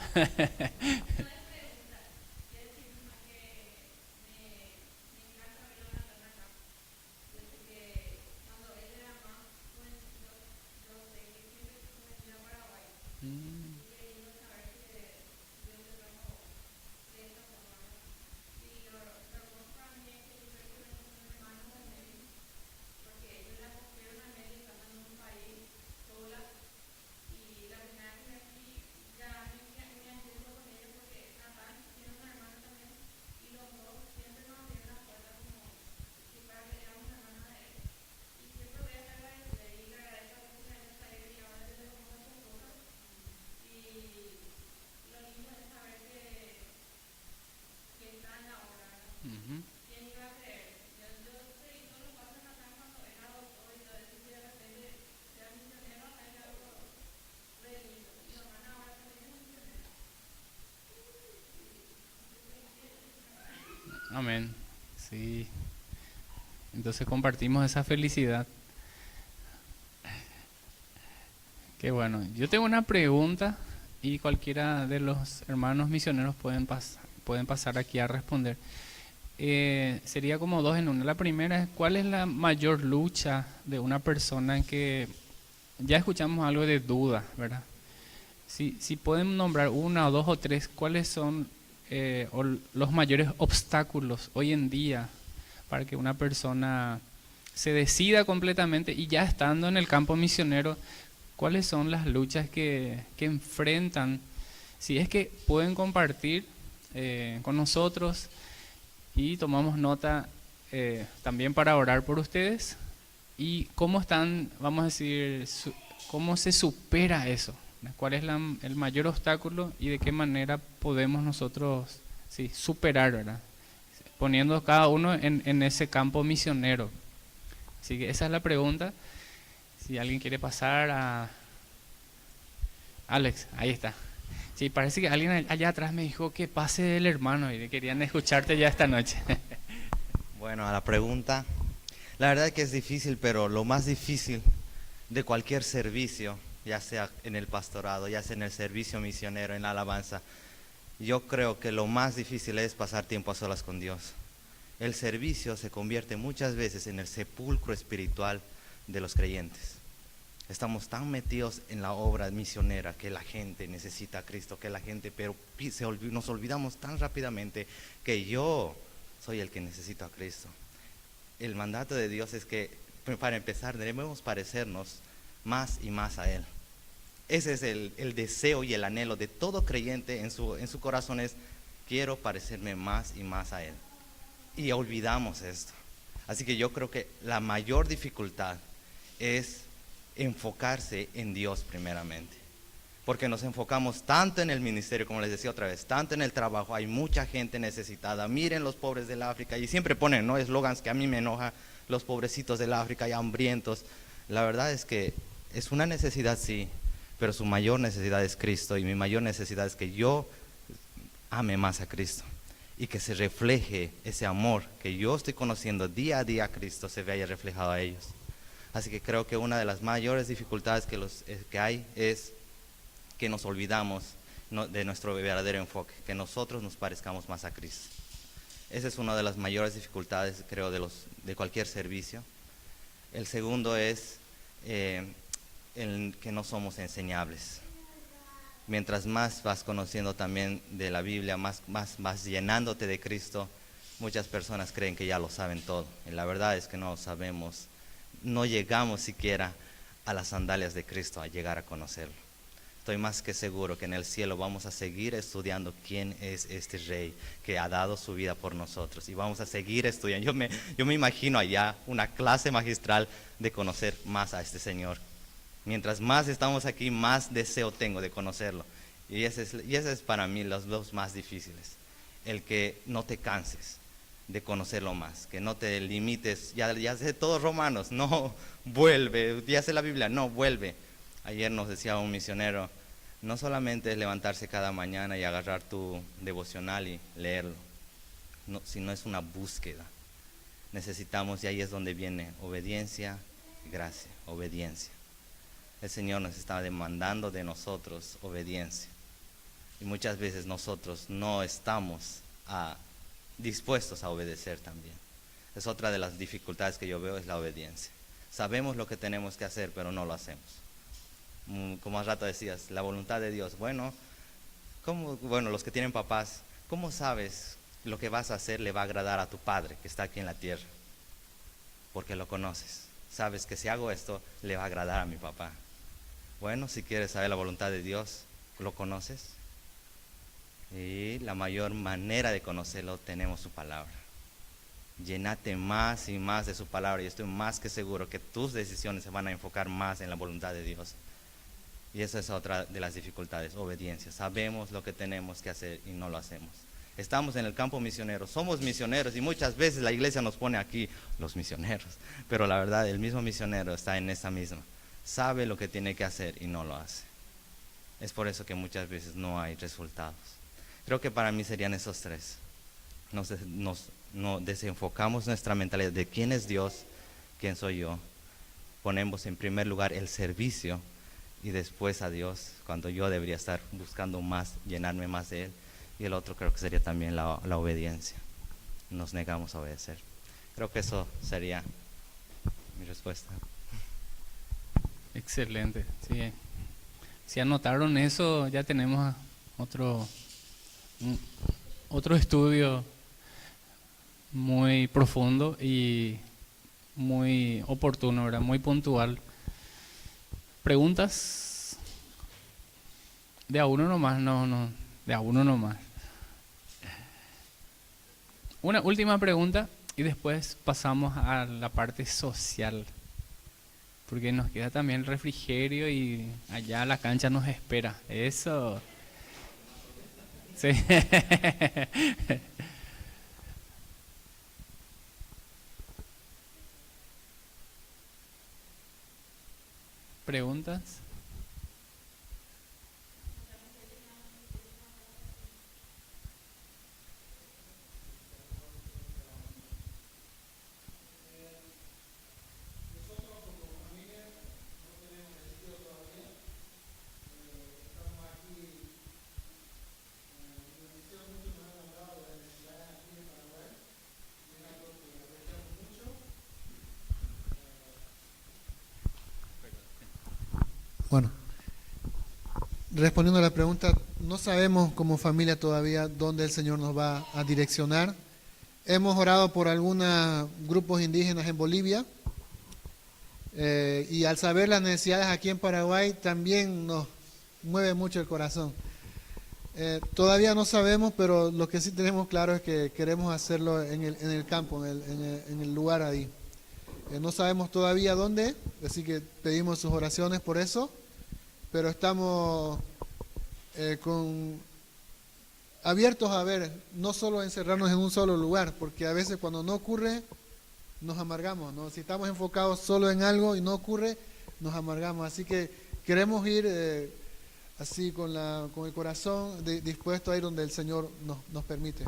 Amén. Sí. Entonces compartimos esa felicidad. Qué bueno. Yo tengo una pregunta y cualquiera de los hermanos misioneros pueden pasar aquí a responder. Sería como dos en una. La primera es, ¿cuál es la mayor lucha de una persona en que ya escuchamos algo de duda, ¿verdad? Si pueden nombrar una o dos o tres, ¿cuáles son los mayores obstáculos hoy en día para que una persona se decida completamente y ya estando en el campo misionero, cuáles son las luchas que enfrentan? Si es que pueden compartir con nosotros y tomamos nota también para orar por ustedes, y cómo están, vamos a decir, cómo se supera eso. ¿Cuál es el mayor obstáculo y de qué manera podemos nosotros superar, ¿verdad? Poniendo cada uno en ese campo misionero. Así que esa es la pregunta. Si alguien quiere pasar a... Alex, ahí está. Sí, parece que alguien allá atrás me dijo que pase el hermano y querían escucharte ya esta noche. Bueno, a la pregunta, la verdad es que es difícil, pero lo más difícil de cualquier servicio, ya sea en el pastorado, ya sea en el servicio misionero, en la alabanza, yo creo que lo más difícil es pasar tiempo a solas con Dios. El servicio se convierte muchas veces en el sepulcro espiritual de los creyentes. Estamos tan metidos en la obra misionera que la gente necesita a Cristo, pero nos olvidamos tan rápidamente que yo soy el que necesito a Cristo. El mandato de Dios es que, para empezar, debemos parecernos más y más a Él. Ese es el deseo y el anhelo de todo creyente en su corazón, es: quiero parecerme más y más a Él. Y olvidamos esto. Así que yo creo que la mayor dificultad es enfocarse en Dios primeramente. Porque nos enfocamos tanto en el ministerio, como les decía otra vez, tanto en el trabajo. Hay mucha gente necesitada. Miren los pobres del África. Y siempre ponen, ¿no?, eslogans que a mí me enoja: los pobrecitos del África y hambrientos. La verdad es que es una necesidad, sí, pero su mayor necesidad es Cristo, y mi mayor necesidad es que yo ame más a Cristo y que se refleje ese amor que yo estoy conociendo día a día a Cristo, se vea reflejado a ellos. Así que creo que una de las mayores dificultades que hay es que nos olvidamos de nuestro verdadero enfoque, que nosotros nos parezcamos más a Cristo. Esa es una de las mayores dificultades, creo, de cualquier servicio. El segundo es que no somos enseñables. mientras más vas conociendo también de la Biblia, más vas llenándote de Cristo, muchas personas creen que ya lo saben todo. Y la verdad es que no lo sabemos. No llegamos siquiera a las sandalias de Cristo, a llegar a conocerlo. Estoy más que seguro que en el cielo vamos a seguir estudiando quién es este Rey que ha dado su vida por nosotros. Y vamos a seguir estudiando. Yo me imagino allá una clase magistral de conocer más a este Señor. Mientras más estamos aquí, más deseo tengo de conocerlo. Y ese es para mí los dos más difíciles. El que no te canses de conocerlo más, que no te limites, ya sé todos Romanos, no, vuelve, ya sé la Biblia, no, vuelve. Ayer nos decía un misionero, no solamente es levantarse cada mañana y agarrar tu devocional y leerlo, no, sino es una búsqueda. Necesitamos, y ahí es donde viene obediencia, gracia, obediencia. El Señor nos está demandando de nosotros obediencia. Y muchas veces nosotros no estamos dispuestos a obedecer también. Es otra de las dificultades que yo veo, es la obediencia. Sabemos lo que tenemos que hacer, pero no lo hacemos. Como hace rato decías, la voluntad de Dios. Bueno, los que tienen papás, ¿cómo sabes lo que vas a hacer le va a agradar a tu padre que está aquí en la tierra? Porque lo conoces. Sabes que si hago esto, le va a agradar a mi papá. Bueno, si quieres saber la voluntad de Dios, ¿lo conoces? Y la mayor manera de conocerlo, tenemos su palabra. Llénate más y más de su palabra y estoy más que seguro que tus decisiones se van a enfocar más en la voluntad de Dios. Y esa es otra de las dificultades, obediencia. Sabemos lo que tenemos que hacer y no lo hacemos. Estamos en el campo misionero, somos misioneros y muchas veces la iglesia nos pone aquí los misioneros. Pero la verdad, el mismo misionero está en esa misma. Sabe lo que tiene que hacer y no lo hace. Es por eso que muchas veces no hay resultados. Creo que para mí serían esos tres. Nos desenfocamos nuestra mentalidad de quién es Dios, quién soy yo. Ponemos en primer lugar el servicio y después a Dios, cuando yo debería estar buscando más, llenarme más de Él. Y el otro creo que sería también la obediencia. Nos negamos a obedecer. Creo que eso sería mi respuesta. Excelente. Sí. Si anotaron eso, ya tenemos otro estudio muy profundo y muy oportuno, ¿verdad? Muy puntual. ¿Preguntas? De a uno nomás, no, de a uno nomás. Una última pregunta y después pasamos a la parte social, porque nos queda también el refrigerio y allá la cancha nos espera. Eso. Sí. ¿Preguntas? Bueno, respondiendo a la pregunta, no sabemos como familia todavía dónde el Señor nos va a direccionar. Hemos orado por algunos grupos indígenas en Bolivia y al saber las necesidades aquí en Paraguay también nos mueve mucho el corazón. Todavía no sabemos, pero lo que sí tenemos claro es que queremos hacerlo en el campo, en el lugar ahí. No sabemos todavía dónde, así que pedimos sus oraciones por eso, pero estamos abiertos a ver, no solo encerrarnos en un solo lugar, porque a veces cuando no ocurre, nos amargamos, ¿no? Si estamos enfocados solo en algo y no ocurre, nos amargamos. Así que queremos ir así con el corazón dispuesto a ir donde el Señor nos permite.